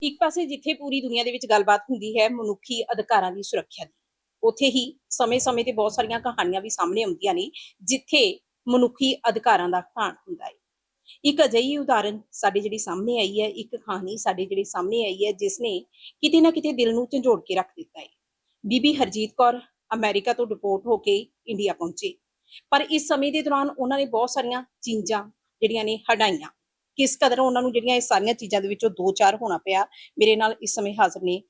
ਇੱਕ ਪਾਸੇ ਜਿੱਥੇ ਪੂਰੀ ਦੁਨੀਆ ਦੇ ਵਿੱਚ ਗੱਲਬਾਤ ਹੁੰਦੀ ਹੈ ਮਨੁੱਖੀ ਅਧਿਕਾਰਾਂ ਦੀ ਸੁਰੱਖਿਆ ਦੀ, ਉੱਥੇ ਹੀ ਸਮੇਂ-ਸਮੇਂ ਤੇ ਬਹੁਤ ਸਾਰੀਆਂ ਕਹਾਣੀਆਂ ਵੀ ਸਾਹਮਣੇ ਆਉਂਦੀਆਂ ਨੇ ਜਿੱਥੇ ਮਨੁੱਖੀ ਅਧਿਕਾਰਾਂ ਦਾ ਘਾਣ ਹੁੰਦਾ ਹੈ। ਇੱਕ ਅਜਿਹੀ ਉਦਾਹਰਨ ਸਾਡੇ ਜਿਹੜੀ ਸਾਹਮਣੇ ਆਈ ਹੈ, ਇੱਕ ਕਹਾਣੀ ਸਾਡੇ ਜਿਹੜੀ ਸਾਹਮਣੇ ਆਈ ਹੈ ਜਿਸ ਨੇ ਕਿਤੇ ਨਾ ਕਿਤੇ ਦਿਲ ਨੂੰ ਝੰਜੋੜ ਕੇ ਰੱਖ ਦਿੱਤਾ ਹੈ। ਬੀਬੀ ਹਰਜੀਤ ਕੌਰ ਅਮਰੀਕਾ ਤੋਂ ਡਿਪੋਰਟ ਹੋ ਕੇ ਇੰਡੀਆ ਪਹੁੰਚੇ, ਪਰ ਇਸ ਸਮੇਂ ਦੇ ਦੌਰਾਨ ਉਹਨਾਂ ਨੇ ਬਹੁਤ ਸਾਰੀਆਂ ਚੀਜ਼ਾਂ ਜਿਹੜੀਆਂ ਨੇ ਹਟਾਈਆਂ। ਕਿਸ ਕਦਰ ਉਹਨਾਂ ਨੂੰ ਜਿਹੜੀਆਂ ਇਹ ਸਾਰੀਆਂ ਚੀਜ਼ਾਂ ਦੇ ਵਿੱਚੋਂ ਦੋ ਚਾਰ ਹੋਣਾ ਪਿਆ। ਮੇਰੇ ਨਾਲ ਇਸ ਸਮੇਂ ਹਾਜ਼ਰ ਨੇ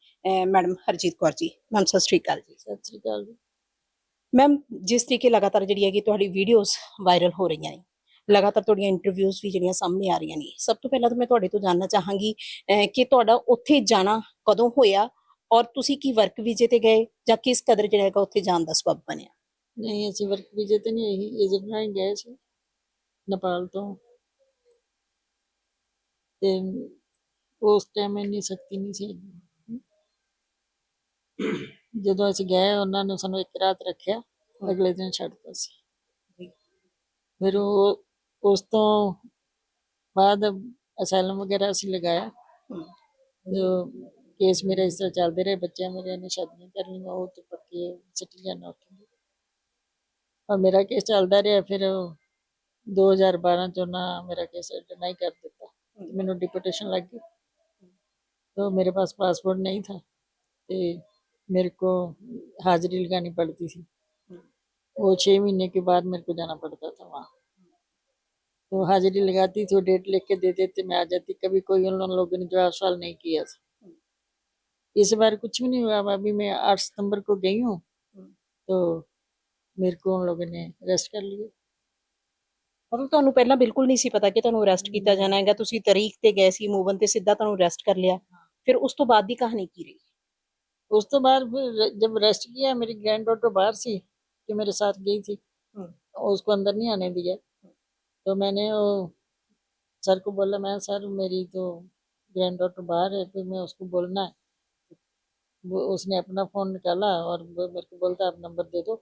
ਮੈਡਮ ਹਰਜੀਤ ਕੌਰ ਜੀ। ਮੈਮ ਸਤਿ ਸ਼੍ਰੀ ਅਕਾਲ ਜੀ। ਸਤਿ ਸ੍ਰੀ ਅਕਾਲ ਜੀ। ਮੈਮ, ਜਿਸ ਤਰੀਕੇ ਲਗਾਤਾਰ ਜਿਹੜੀ ਹੈਗੀ ਤੁਹਾਡੀ ਵੀਡੀਓਜ਼ ਵਾਇਰਲ ਹੋ ਰਹੀਆਂ ਨੇ, ਲਗਾਤਾਰ ਤੁਹਾਡੀਆਂ ਇੰਟਰਵਿਊਜ਼ ਵੀ ਜਿਹੜੀਆਂ ਸਾਹਮਣੇ ਆ ਰਹੀਆਂ ਨੇ, ਸਭ ਤੋਂ ਪਹਿਲਾਂ ਤਾਂ ਮੈਂ ਤੁਹਾਡੇ ਤੋਂ ਜਾਣਨਾ ਚਾਹਾਂਗੀ ਕਿ ਤੁਹਾਡਾ ਉੱਥੇ ਜਾਣਾ ਕਦੋਂ ਹੋਇਆ ਔਰ ਤੁਸੀਂ ਕੀ ਵਰਕ ਵੀਜ਼ੇ ਤੇ ਗਏ ਜਾਂ ਕਿਸ ਕਦਰ ਜਿਹੜਾ ਹੈਗਾ ਉੱਥੇ ਜਾਣ ਦਾ ਸਬਬ ਬਣਿਆ? ਨਹੀਂ, ਅਸੀਂ ਵਰਕ ਵੀਜ਼ੇ ਤੇ ਨਹੀਂ, ਇਹੀ ਏਜੰਟ ਨਾਲ ਹੀ ਗਏ ਸੀ ਨੇਪਾਲ ਤੋਂ। ਤੇ ਉਸ ਟਾਈਮ ਇੰਨੀ ਸਖਤੀ ਨਹੀਂ ਸੀ। ਜਦੋਂ ਅਸੀਂ ਗਏ ਉਹਨਾਂ ਨੇ ਸਾਨੂੰ ਇੱਕ ਰਾਤ ਰੱਖਿਆ, ਅਗਲੇ ਦਿਨ ਛੱਡਤਾ ਸੀ। ਫਿਰ ਉਸ ਤੋਂ ਬਾਅਦ ਅਸਾਈਲਮ ਵਗੈਰਾ ਅਸੀਂ ਲਗਾਇਆ। ਜੋ ਕੇਸ ਮੇਰੇ ਇਸ ਤਰ੍ਹਾਂ ਚੱਲਦੇ ਰਹੇ, ਬੱਚਿਆਂ ਮੇਰੇ ਨੇ ਸ਼ਾਦੀਆਂ ਕਰ ਲਈਆਂ, ਉਹ ਤੇ ਪੱਕੇ ਸਿਟੀਜ਼ਨ ਉੱਥੇ। ਔਰ ਮੇਰਾ ਕੇਸ ਚੱਲਦਾ ਰਿਹਾ। ਫਿਰ 2012 ਚ ਉਹਨਾਂ ਮੇਰਾ ਕੇਸ डिनाई कर ਦਿੱਤਾ, ਮੈਨੂੰ डिपोटेशन लग गई। तो मेरे पास पासपोर्ट नहीं था, तो मेरे को हाजिरी लगानी पड़ती थी। वो 6 महीने के बाद मेरे को जाना पड़ता था वहाँ। तो हाजिरी लगाती थी, वो डेट लिख के दे देते, मैं आ जाती। कभी कोई उन लोगों ने जवाब सवाल नहीं किया था। इस बार कुछ भी नहीं हुआ। अभी मैं 8 सितंबर को गई हूँ, तो मेरे को उन लोगों ने अरेस्ट कर लिया। ਮਤਲਬ ਤੁਹਾਨੂੰ ਪਹਿਲਾਂ ਬਿਲਕੁਲ ਨਹੀਂ ਸੀ ਪਤਾ ਕਿ ਤੁਹਾਨੂੰ ਅਰੈਸਟ ਕੀਤਾ ਜਾਣਾ ਹੈਗਾ, ਤੁਸੀਂ ਤਾਰੀਖ ਤੇ ਗਏ ਸੀ, ਮੂਵਨ ਤੇ ਸਿੱਧਾ ਤੁਹਾਨੂੰ ਅਰੈਸਟ ਕਰ ਲਿਆ। ਫਿਰ ਉਸ ਤੋਂ ਬਾਅਦ ਦੀ ਕਹਾਣੀ ਕੀ ਰਹੀ? उस तो बाद फिर जब अरेस्ट किया, मेरी ग्रैंड डॉटर बाहर सी कि मेरे साथ गई थी, उसको अंदर नहीं आने दिया। तो मैंने वो सर को बोला, मैं सर मेरी तो ग्रैंड डॉटर बाहर है, फिर मैं उसको बोलना है। वो उसने अपना फ़ोन निकाला और वो मेरे को बोलता आप नंबर दे दो।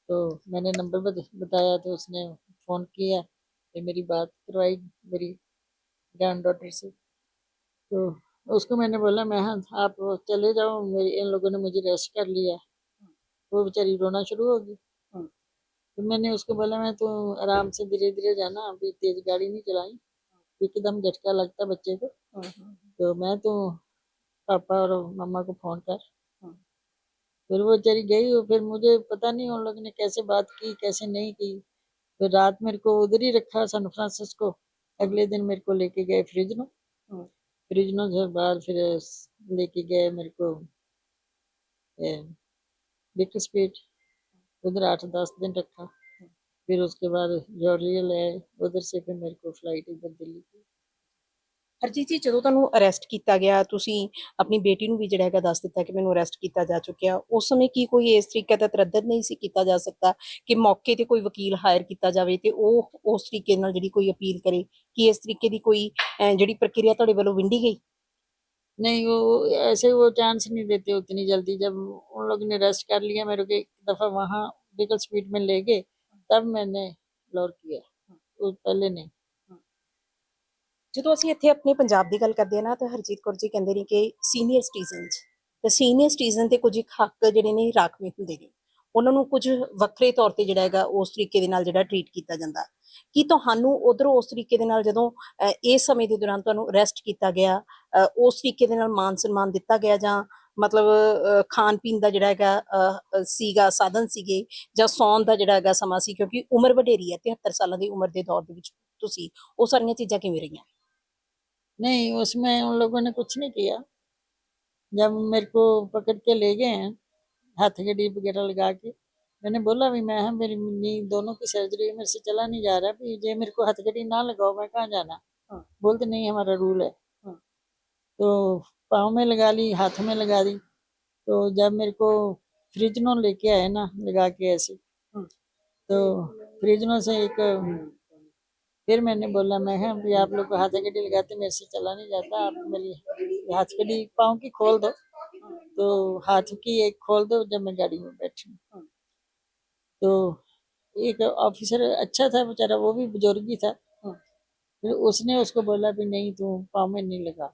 तो मैंने नंबर बताया, तो उसने फ़ोन किया, फिर मेरी बात करवाई मेरी ग्रैंड डॉटर से। तो उसको मैंने बोला, मैं हाँ आप चले जाओ, मेरे इन लोगों ने मुझे अरेस्ट कर लिया। वो बेचारी रोना शुरू हो गई। तो मैंने उसको बोला, मैं तो आराम से धीरे धीरे जाना, अभी तेज गाड़ी नहीं चलाई, एकदम झटका लगता बच्चे को। तो मैं तो पापा और मम्मा को फ़ोन कर। फिर वो बेचारी गई और फिर मुझे पता नहीं उन लोगों ने कैसे बात की कैसे नहीं की। फिर रात मेरे को उधर ही रखा सैन फ्रांसिस्को। अगले दिन मेरे को लेके गए फ्रिजनो। फ्रिजनो से बाद फिर लेके गए मेरे को बिग स्पीड, उधर 8-10 दिन रखा। फिर उसके बाद जॉर्जिया ले आए, उधर से फिर मेरे को फ्लाइट इधर दिल्ली की। ਹਰਜੀਤ ਜੀ, ਜਦੋਂ ਤੁਹਾਨੂੰ ਅਰੈਸਟ ਕੀਤਾ ਗਿਆ, ਤੁਸੀਂ ਆਪਣੀ ਬੇਟੀ ਨੂੰ ਵੀ ਜਿਹੜਾ ਹੈਗਾ ਦੱਸ ਦਿੱਤਾ ਕਿ ਮੈਨੂੰ ਅਰੈਸਟ ਕੀਤਾ ਜਾ ਚੁੱਕਿਆ, ਉਸ ਸਮੇਂ ਕੀ ਕੋਈ ਇਸ ਤਰੀਕੇ ਦਾ ਤਰੱਦਦ ਨਹੀਂ ਸੀ ਕੀਤਾ ਜਾ ਸਕਦਾ ਕਿ ਮੌਕੇ ਤੇ ਕੋਈ ਵਕੀਲ ਹਾਇਰ ਕੀਤਾ ਜਾਵੇ ਤੇ ਉਹ ਉਸ ਤਰੀਕੇ ਨਾਲ ਜਿਹੜੀ ਕੋਈ ਅਪੀਲ ਕਰੇ? ਕਿ ਇਸ ਤਰੀਕੇ ਦੀ ਕੋਈ ਜਿਹੜੀ ਪ੍ਰਕਿਰਿਆ ਤੁਹਾਡੇ ਵੱਲੋਂ ਵਿੰਡੀ ਗਈ? नहीं, वो ऐसे वो चांस नहीं देते उतनी जल्दी। जब उन लोगों ने अरेस्ट कर लिया मेरे को, एक दफ़ा वहाँ बिगल स्पीड में ले गए, तब मैंने लॉर किया, वो पहले नहीं। ਜਦੋਂ ਅਸੀਂ ਇੱਥੇ ਆਪਣੇ ਪੰਜਾਬ ਦੀ ਗੱਲ ਕਰਦੇ ਹਾਂ ਨਾ, ਤਾਂ ਹਰਜੀਤ ਕੌਰ ਜੀ ਕਹਿੰਦੇ ਨੇ ਕਿ ਸੀਨੀਅਰ ਸਿਟੀਜ਼ਨਸ ਤੇ ਸੀਨੀਅਰ ਸਿਟੀਜ਼ਨ ਦੇ ਕੁਝ ਹੱਕ ਜਿਹੜੇ ਨੇ ਰਾਖਵੇਂ ਹੁੰਦੇ ਨੇ, ਉਹਨਾਂ ਨੂੰ ਕੁਝ ਵੱਖਰੇ ਤੌਰ ਤੇ ਜਿਹੜਾ ਹੈਗਾ ਉਸ ਤਰੀਕੇ ਦੇ ਨਾਲ ਜਿਹੜਾ ਟਰੀਟ ਕੀਤਾ ਜਾਂਦਾ। ਕੀ ਤੁਹਾਨੂੰ ਉਧਰੋਂ ਉਸ ਤਰੀਕੇ ਦੇ ਨਾਲ ਜਦੋਂ ਇਸ ਸਮੇਂ ਦੇ ਦੌਰਾਨ ਤੁਹਾਨੂੰ ਅਰੈਸਟ ਕੀਤਾ ਗਿਆ, ਉਸ ਤਰੀਕੇ ਦੇ ਨਾਲ ਮਾਨ ਸਨਮਾਨ ਦਿੱਤਾ ਗਿਆ ਜਾਂ ਮਤਲਬ ਖਾਣ ਪੀਣ ਦਾ ਜਿਹੜਾ ਹੈਗਾ ਸੀਗਾ, ਸਾਧਨ ਸੀਗੇ ਜਾਂ ਸੌਣ ਦਾ ਜਿਹੜਾ ਹੈਗਾ ਸਮਾਂ ਸੀ? ਕਿਉਂਕਿ ਉਮਰ ਵਡੇਰੀ ਹੈ, 73 ਸਾਲਾਂ ਦੀ ਉਮਰ ਦੇ ਦੌਰ ਦੇ ਵਿੱਚ ਤੁਸੀਂ, ਉਹ ਸਾਰੀਆਂ ਚੀਜ਼ਾਂ ਕਿਵੇਂ ਰਹੀਆਂ? नहीं, उसमें उन लोगों ने कुछ नहीं किया। जब मेरे को पकड़ के ले गए हैं, हथकड़ी वगैरह लगा के, मैंने बोला भी मैं मेरी नी दोनों की सर्जरी मेरे से चला नहीं जा रहा, भी ये मेरे को हथकड़ी ना लगाओ, मैं कहाँ जाना। बोलते नहीं हमारा रूल है। तो पाँव में लगा ली, हाथ में लगा दी। तो जब मेरे को फ्रिजनों लेके आए ना लगा के ऐसे, तो फ्रिजनों से एक फिर मैंने बोला, मैं भी आप लोग को हथकड़ी लगाते मेरे से चला नहीं जाता, आप मेरी हथकड़ी पाँव की खोल दो। तो हाथ की एक खोल दो जब मैं गाड़ी में बैठी। तो एक ऑफिसर अच्छा था बेचारा, वो भी बुजुर्ग ही था। फिर उसने उसको बोला भी नहीं तू पाँव में नहीं लगा।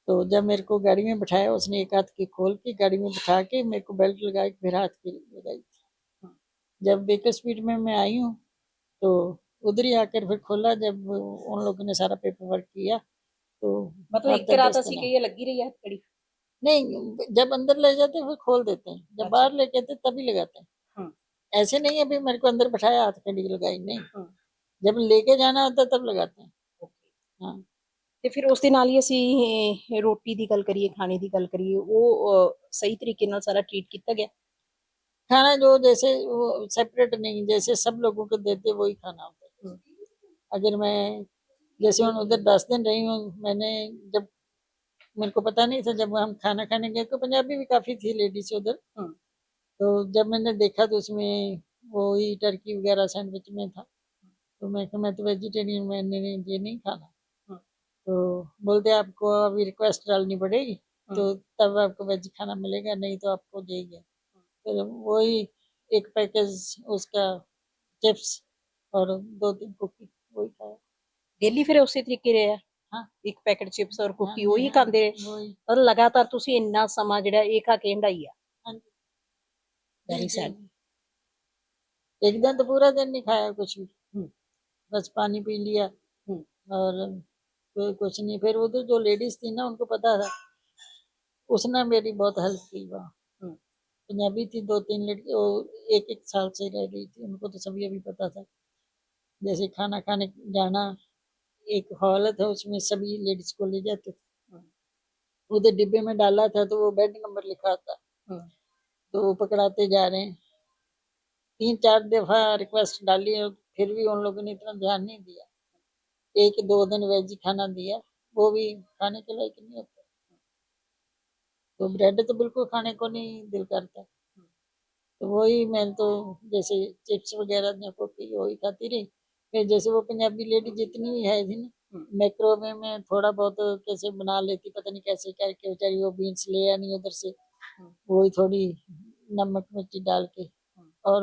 तो जब मेरे को गाड़ी में बिठाया, उसने एक हाथ की खोल के गाड़ी में बिठा के मेरे को बेल्ट लगा के फिर हाथ की लगाई थी। जब बेकर स्पीड में मैं आई हूँ तो उधर ही आकर फिर खोला, जब उन लोगों ने सारा पेपर वर्क किया तो मतलब आप ਇੱਕ ਰਾਤ दस्त ਅਸੀਂ ना, ਕਹੀਏ ਲੱਗੀ ਰਹੀ ਹੈ ਹथਕੜੀ। नहीं जब अंदर ले जाते हैं फिर खोल देते हैं, जब अच्छा। बाहर लेके आते हैं तभी लगाते हैं। हम्म, ऐसे नहीं अभी मेरे को अंदर बैठाया हाथ कड़ी लगाई, नहीं, हम्म, जब लेके जाना होता है तब लगाते हैं। ओके। हाँ, ਤੇ ਫਿਰ ਉਸ ਦੇ ਨਾਲ ਹੀ ਅਸੀਂ ਰੋਟੀ ਦੀ ਗੱਲ ਕਰੀਏ, ਖਾਣੇ ਦੀ ਗੱਲ ਕਰੀਏ, ਉਹ ਸਹੀ ਤਰੀਕੇ ਨਾਲ ਸਾਰਾ ਟ੍ਰੀਟ ਕੀਤਾ ਗਿਆ। खाना जो जैसे वो सेपरेट नहीं, जैसे सब लोगों को देते वही खाना होता है। हम्म, अगर मैं जैसे उधर 10 दिन रही हूँ मैंने, जब मेरे को पता नहीं था, जब हम खाना खाने गए तो पंजाबी भी काफी थी लेडीज उधर, हम्म, तो जब मैंने देखा तो उसमें वही टर्की वगैरह सैंडविच में था, तो मैं कहा मैं तो वेजिटेरियन, मैंने ये नहीं खाना। हम्म, तो बोलते आपको अभी रिक्वेस्ट डालनी पड़ेगी, तो हम्म, तब आपको वेज खाना मिलेगा, नहीं तो आपको देंगे। फिर वही एक पैकेज उसका चिप्स और 2-3 कुकी वही खाया। ਡੇਲੀ ਫਿਰ ਉਸੇ ਤਰੀਕੇ ਰਿਹਾ। हाँ, ਇੱਕ ਪੈਕਟ ਚਿਪਸ ਔਰ हाँ ਕੁਕੀ जी, ਉਹੀ हाँ ਖਾਂਦੇ ਰਹੇ। वही। ਔਰ ਲਗਾਤਾਰ ਤੁਸੀਂ ਇੰਨਾ ਸਮਾਂ ਜਿਹੜਾ ਇਹ ਖਾ ਕੇ ਹੰਢਾਈ ਆ। हाँ जी, जी ਵੈਰੀ जी। ਸੈਡ। एक दिन तो पूरा दिन नहीं खाया कुछ भी, हम्म, बस पानी पी लिया हम्म, और कोई कुछ नहीं। फिर उधर जो लेडीज थी ना उनको पता था, उसने मेरी बहुत हेल्प की वहाँ। हम्म, पंजाबी थी 2-3 लड़की, वो 1-1 साल से रह रही थी, उनको तो सभी अभी पता था। जैसे खाना खाने जाना, एक हॉल था उसमें सभी लेडीज को ले जाते थे, हम्म, उधर डिब्बे में डाला था तो वो बेड नंबर लिखा था, हम्म, तो वो पकड़ाते जा रहे हैं। 3-4 दफा रिक्वेस्ट डाली और फिर भी उन लोगों ने इतना ध्यान नहीं दिया। 1-2 दिन वेज खाना दिया, वो भी खाने के लायक नहीं होता, तो ब्रेड तो बिल्कुल खाने को नहीं दिल करता। तो वही मैं तो जैसे चिप्स वगैरह या कुकी वही खाती रही। फिर जैसे वो पंजाबी लेडी जितनी भी है थी ना, हम्म, माइक्रोवेव में थोड़ा बहुत कैसे बना लेती, पता नहीं कैसे करके बेचारी वो बीन्स ले आनी उधर से, हम्म, वही थोड़ी नमक मिर्ची डाल के। हम्म, और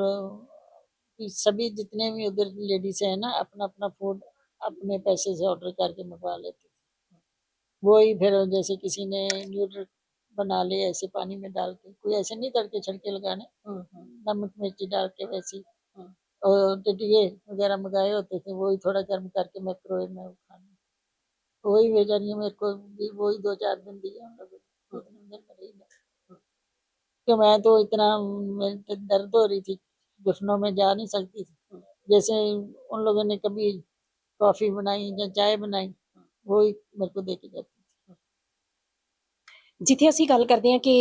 सभी जितने भी उधर लेडीज है ना अपना अपना फूड अपने पैसे से ऑर्डर करके मंगवा लेती थी। वही फिर जैसे किसी ने न्यूडल बना लिए ऐसे पानी में डाल के, कोई ऐसे नहीं तड़के छड़के लगाने, नमक मिर्ची डाल के वैसे ही। हम्म। और टिटिए वगैरह मंगाए होते थे, वही थोड़ा गर्म करके माइक्रोवेव में वो खाना, वही बेचारी मेरे को भी वही 2-4 दिन दिया उन लोगों ने, 2-3 दिन में रही मैं। तो मैं तो इतना मेरे तो दर्द हो रही थी, घुटनों में जा नहीं सकती थी। जैसे उन लोगों ने कभी कॉफी बनाई या चाय बनाई, वही मेरे को दे के जाती थी। ਜਿੱਥੇ ਅਸੀਂ ਗੱਲ ਕਰਦੇ ਹਾਂ ਕਿ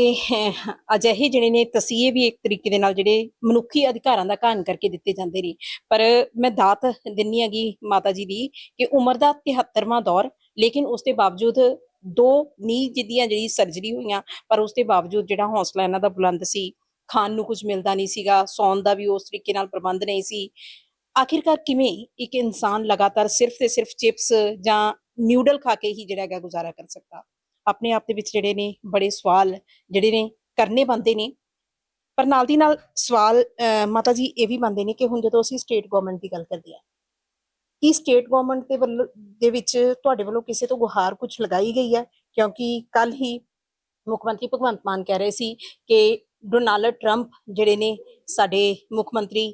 ਅਜਿਹੇ ਜਿਹੜੇ ਨੇ ਤਸੀਹੇ ਵੀ ਇੱਕ ਤਰੀਕੇ ਦੇ ਨਾਲ ਜਿਹੜੇ ਮਨੁੱਖੀ ਅਧਿਕਾਰਾਂ ਦਾ ਘਾਣ ਕਰਕੇ ਦਿੱਤੇ ਜਾਂਦੇ ਨੇ, ਪਰ ਮੈਂ ਦਾਤ ਦਿੰਨੀ ਹੈਗੀ ਮਾਤਾ ਜੀ ਦੀ ਕਿ ਉਮਰ ਦਾ 73ਵਾਂ ਦੌਰ, ਲੇਕਿਨ ਉਸ ਦੇ ਬਾਵਜੂਦ 2 ਨੀ ਜਿੱਦੀਆਂ ਜਿਹੜੀ ਸਰਜਰੀ ਹੋਈਆਂ, ਪਰ ਉਸ ਦੇ ਬਾਵਜੂਦ ਜਿਹੜਾ ਹੌਸਲਾ ਇਹਨਾਂ ਦਾ ਬੁਲੰਦ ਸੀ। ਖਾਣ ਨੂੰ ਕੁਝ ਮਿਲਦਾ ਨਹੀਂ ਸੀਗਾ, ਸੌਣ ਦਾ ਵੀ ਉਸ ਤਰੀਕੇ ਨਾਲ ਪ੍ਰਬੰਧ ਨਹੀਂ ਸੀ। ਆਖਿਰਕਾਰ ਕਿਵੇਂ ਇੱਕ ਇਨਸਾਨ ਲਗਾਤਾਰ ਸਿਰਫ ਤੇ ਸਿਰਫ ਚਿਪਸ ਜਾਂ ਨਿਊਡਲ ਖਾ ਕੇ ਹੀ ਜਿਹੜਾ ਹੈਗਾ ਗੁਜ਼ਾਰਾ ਕਰ ਸਕਦਾ। ਆਪਣੇ ਆਪ ਦੇ ਵਿੱਚ ਜਿਹੜੇ ਨੇ ਬੜੇ ਸਵਾਲ ਜਿਹੜੇ ਨੇ ਕਰਨੇ ਬਣਦੇ ਨੇ। ਪਰ ਨਾਲ ਦੀ ਨਾਲ ਸਵਾਲ ਮਾਤਾ ਜੀ ਇਹ ਵੀ ਬਣਦੇ ਨੇ ਕਿ ਹੁਣ ਜਦੋਂ ਅਸੀਂ ਸਟੇਟ ਗਵਰਨਮੈਂਟ ਦੀ ਗੱਲ ਕਰਦੇ ਹਾਂ, ਕੀ ਸਟੇਟ ਗਵਰਨਮੈਂਟ ਦੇ ਵੱਲੋਂ ਦੇ ਵਿੱਚ ਤੁਹਾਡੇ ਵੱਲੋਂ ਕਿਸੇ ਤੋਂ ਗੁਹਾਰ ਕੁਝ ਲਗਾਈ ਗਈ ਹੈ? ਕਿਉਂਕਿ ਕੱਲ ਹੀ ਮੁੱਖ ਮੰਤਰੀ ਭਗਵੰਤ ਮਾਨ ਕਹਿ ਰਹੇ ਸੀ ਕਿ ਡੋਨਾਲਡ ਟਰੰਪ ਜਿਹੜੇ ਨੇ ਸਾਡੇ ਮੁੱਖ ਮੰਤਰੀ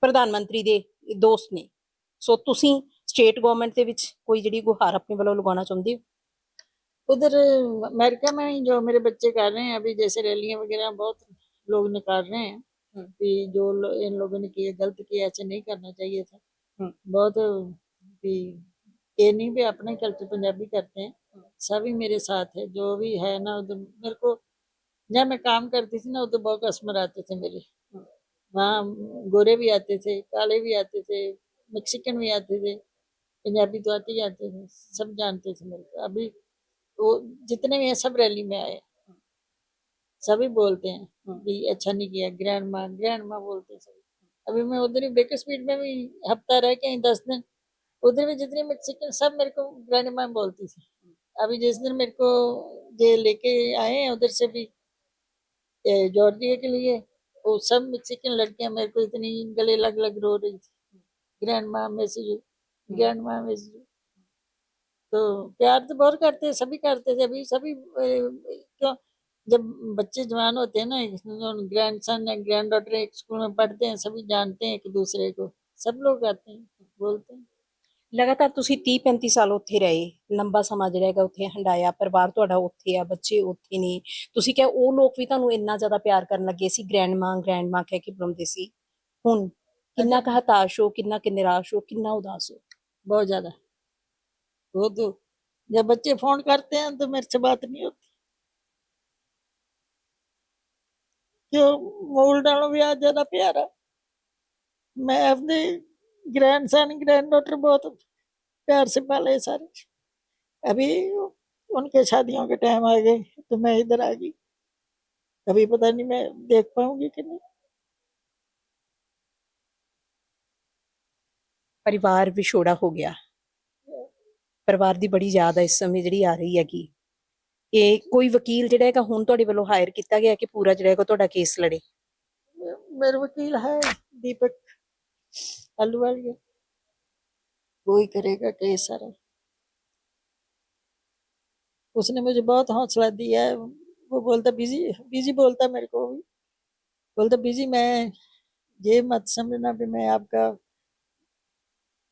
ਪ੍ਰਧਾਨ ਮੰਤਰੀ ਦੇ ਦੋਸਤ ਨੇ। ਸੋ ਤੁਸੀਂ ਸਟੇਟ ਗਵਰਨਮੈਂਟ ਦੇ ਵਿੱਚ ਕੋਈ ਜਿਹੜੀ ਗੁਹਾਰ ਆਪਣੇ ਵੱਲੋਂ ਲਗਾਉਣਾ ਚਾਹੁੰਦੇ ਹੋ? उधर अमेरिका में ही जो मेरे बच्चे कर रहे हैं अभी, जैसे रैलियां वगैरह बहुत लोग निकाल रहे हैं कि जो इन लोगों ने किए गलत किया, ऐसे नहीं करना चाहिए था। बहुत भी ये नहीं भी अपने कल्चर पंजाबी करते हैं, सभी मेरे साथ है जो भी है ना। उधर मेरे को जब मैं काम करती थी ना उधर बहुत कस्टमर आते थे मेरे, वहाँ गोरे भी आते थे, काले भी आते थे, मेक्सिकन भी आते थे, पंजाबी तो आते ही आते थे, सब जानते थे मेरे को। अभी वो जितने भी हैं सब रैली में आए, सभी बोलते हैं कि अच्छा नहीं किया, ग्रैंड माँ बोलते हैं सभी। अभी मैं उधर ही बेकर स्पीड में भी हफ्ता रह के 10 दिन, उधर भी जितनी मेक्सिकन सब मेरे को ग्रैंड माँ बोलती थी। अभी जिस दिन मेरे को ये लेके आए हैं उधर से भी जॉर्जिया के लिए, वो सब मेक्सिकन लड़कियां मेरे को इतनी गले लग लग रो रही थी, ग्रैंड माँ मैसेज, ग्रैंड माँ मैसेज। तो प्यार तो बहुत करते, सभी करते थे, अभी सभी क्यों, जब बच्चे जवान होते हैं ना, ग्रैंड सन है, ग्रैंड डॉटर एक स्कूल में पढ़ते हैं, सभी जानते हैं एक दूसरे को, सब लोग आते हैं, बोलते हैं। ਲਗਾਤਾਰ ਤੁਸੀਂ 30-35 ਸਾਲ ਉੱਥੇ ਰਹੇ, ਲੰਬਾ ਸਮਾਂ ਜਿਹੜਾ ਹੈਗਾ ਉੱਥੇ ਹੰਡਾਇਆ, ਪਰਿਵਾਰ ਤੁਹਾਡਾ ਉੱਥੇ ਆ, ਬੱਚੇ ਉੱਥੇ ਨੇ, ਤੁਸੀਂ ਕਿਹਾ ਉਹ ਲੋਕ ਵੀ ਤੁਹਾਨੂੰ ਇੰਨਾ ਜ਼ਿਆਦਾ ਪਿਆਰ ਕਰਨ ਲੱਗੇ ਸੀ, ਗ੍ਰੈਂਡ ਮਾਂ ਕਹਿ ਕੇ ਬੁਲਾਉਂਦੇ ਸੀ, ਹੁਣ ਕਿੰਨਾ ਕੁ ਹਤਾਸ਼ ਹੋ, ਕਿੰਨਾ ਕੁ ਨਿਰਾਸ਼ ਹੋ, ਕਿੰਨਾ ਉਦਾਸ ਹੋ? बहुत ज्यादा। वो तो जब बच्चे फोन करते हैं तो मेरे से बात नहीं होती, क्यों, मूल डालो भी आज ज्यादा प्यारा। मैं अपने ग्रैंड सन ग्रैंड डॉटर बहुत प्यार से पाले सारे। अभी उनके शादियों के टाइम आ गए तो मैं इधर आ गई, अभी पता नहीं मैं देख पाऊंगी कि नहीं। ਪਰਿਵਾਰ ਵਿਛੋੜਾ ਹੋ ਗਿਆ, ਪਰਿਵਾਰ ਦੀ ਬੜੀ ਯਾਦ ਹੈ ਇਸ ਸਮੇਂ ਜਿਹੜੀ ਆ ਰਹੀ ਹੈਗੀ। ਇਹ ਕੋਈ ਵਕੀਲ ਜਿਹੜਾ ਹੈਗਾ ਹੁਣ ਤੁਹਾਡੇ ਵੱਲੋਂ ਹਾਇਰ ਕੀਤਾ ਗਿਆ ਕਿ ਪੂਰਾ ਜਿਹੜਾ ਹੈਗਾ ਤੁਹਾਡਾ ਕੇਸ ਲੜੇ? मेरे वकील है दीपक अहलूवालिया, वो ही करेगा केस सारा। उसने मुझे बहुत हौसला दिया है, वो बोलता बिजी बिजी बोलता मेरे को भी, बोलता बिजी मैं ये मत समझना भी मैं आपका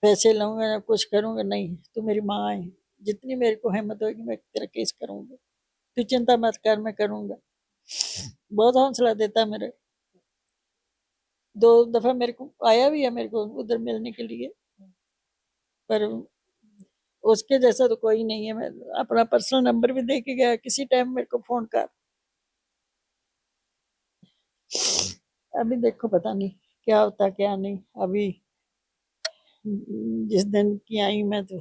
पैसे लूंगा या कुछ करूंगा, नहीं तू मेरी माँ है, जितनी मेरे को हिम्मत होगी मैं तेरा केस करूंगा, तू चिंता मत कर, मैं करूंगा। बहुत हौसला देता मेरे। 2 दफा मेरे को आया भी है मेरे को उधर मिलने के लिए, पर उसके जैसा तो कोई नहीं है। मैं अपना पर्सनल नंबर भी दे के गया, किसी टाइम मेरे को फोन कर। अभी देखो पता नहीं क्या होता क्या नहीं। अभी जिस दिन की आई मैं तो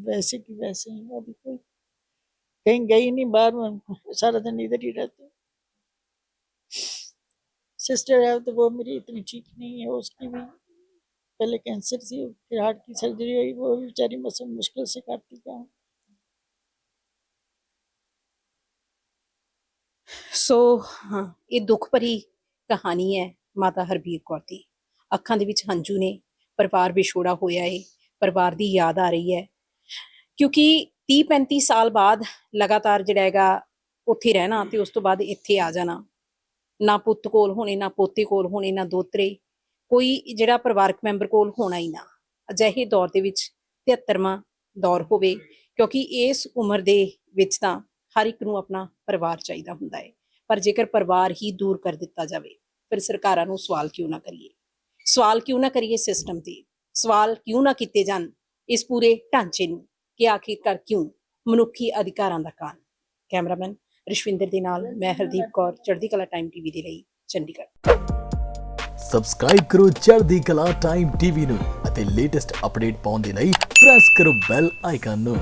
वैसे की वैसे हूँ, अभी कोई कहीं गई नहीं बाहर, में सारा दिन इधर ही रहती हूँ। सिस्टर है तो वो मेरी इतनी ठीक नहीं है, उसकी भी पहले कैंसर थी, फिर हार्ट की सर्जरी हुई, वो भी बेचारी मुश्किल से करती क्या। ਸੋ ਹਾਂ, ਇਹ ਦੁੱਖ ਭਰੀ ਕਹਾਣੀ ਹੈ ਮਾਤਾ ਹਰਬੀਰ ਕੌਰ ਦੀ। ਅੱਖਾਂ ਦੇ ਵਿੱਚ ਹੰਝੂ ਨੇ, ਪਰਿਵਾਰ ਵਿਛੋੜਾ ਹੋਇਆ ਏ, ਪਰਿਵਾਰ ਦੀ ਯਾਦ ਆ ਰਹੀ ਹੈ, ਕਿਉਂਕਿ 30-35 ਸਾਲ ਬਾਅਦ ਲਗਾਤਾਰ ਜਿਹੜਾ ਹੈਗਾ ਉੱਥੇ ਰਹਿਣਾ ਤੇ ਉਸ ਤੋਂ ਬਾਅਦ ਇੱਥੇ ਆ ਜਾਣਾ, ਨਾ ਪੁੱਤ ਕੋਲ ਹੋਣੇ, ਨਾ ਪੋਤੇ ਕੋਲ ਹੋਣੇ, ਨਾ ਦੋਤਰੇ, ਕੋਈ ਜਿਹੜਾ ਪਰਿਵਾਰਕ ਮੈਂਬਰ ਕੋਲ ਹੋਣਾ ਹੀ ਨਾ। ਅਜਿਹੇ ਦੌਰ ਦੇ ਵਿੱਚ 73ਵਾਂ ਦੌਰ ਹੋਵੇ, ਕਿਉਂਕਿ ਇਸ ਉਮਰ ਦੇ ਵਿੱਚ ਤਾਂ ਹਰ ਇੱਕ ਨੂੰ ਆਪਣਾ ਪਰਿਵਾਰ ਚਾਹੀਦਾ ਹੁੰਦਾ ਹੈ, ਪਰ ਜੇਕਰ ਪਰਿਵਾਰ ਹੀ ਦੂਰ ਕਰ ਦਿੱਤਾ ਜਾਵੇ ਫਿਰ ਸਰਕਾਰਾਂ ਨੂੰ ਸਵਾਲ ਕਿਉਂ ਨਾ ਕਰੀਏ, ਸਵਾਲ ਕਿਉਂ ਨਾ ਕਰੀਏ ਸਿਸਟਮ ਤੇ, ਸਵਾਲ ਕਿਉਂ ਨਾ ਕੀਤੇ ਜਾਣ ਇਸ ਪੂਰੇ ਢਾਂਚੇ ਨੂੰ ਕਿ ਆਖਿਰਕਾਰ ਕਿਉਂ ਮਨੁੱਖੀ ਅਧਿਕਾਰਾਂ ਦਾ ਕਾਨ। ਕੈਮਰਾਮੈਨ ਰਸ਼ਵਿੰਦਰ ਦੇ ਨਾਲ ਮੈਂ ਹਰਦੀਪ ਕੌਰ, ਚੜ੍ਹਦੀ ਕਲਾ ਟਾਈਮ ਟੀਵੀ ਦੇ ਲਈ ਚੰਡੀਗੜ੍ਹ। ਸਬਸਕ੍ਰਾਈਬ ਕਰੋ ਚੜ੍ਹਦੀ ਕਲਾ ਟਾਈਮ ਟੀਵੀ ਨੂੰ ਅਤੇ ਲੇਟੈਸਟ ਅਪਡੇਟ ਪਾਉਣ ਦੇ ਲਈ ਪ੍ਰੈਸ ਕਰੋ ਬੈਲ ਆਈਕਨ ਨੂੰ।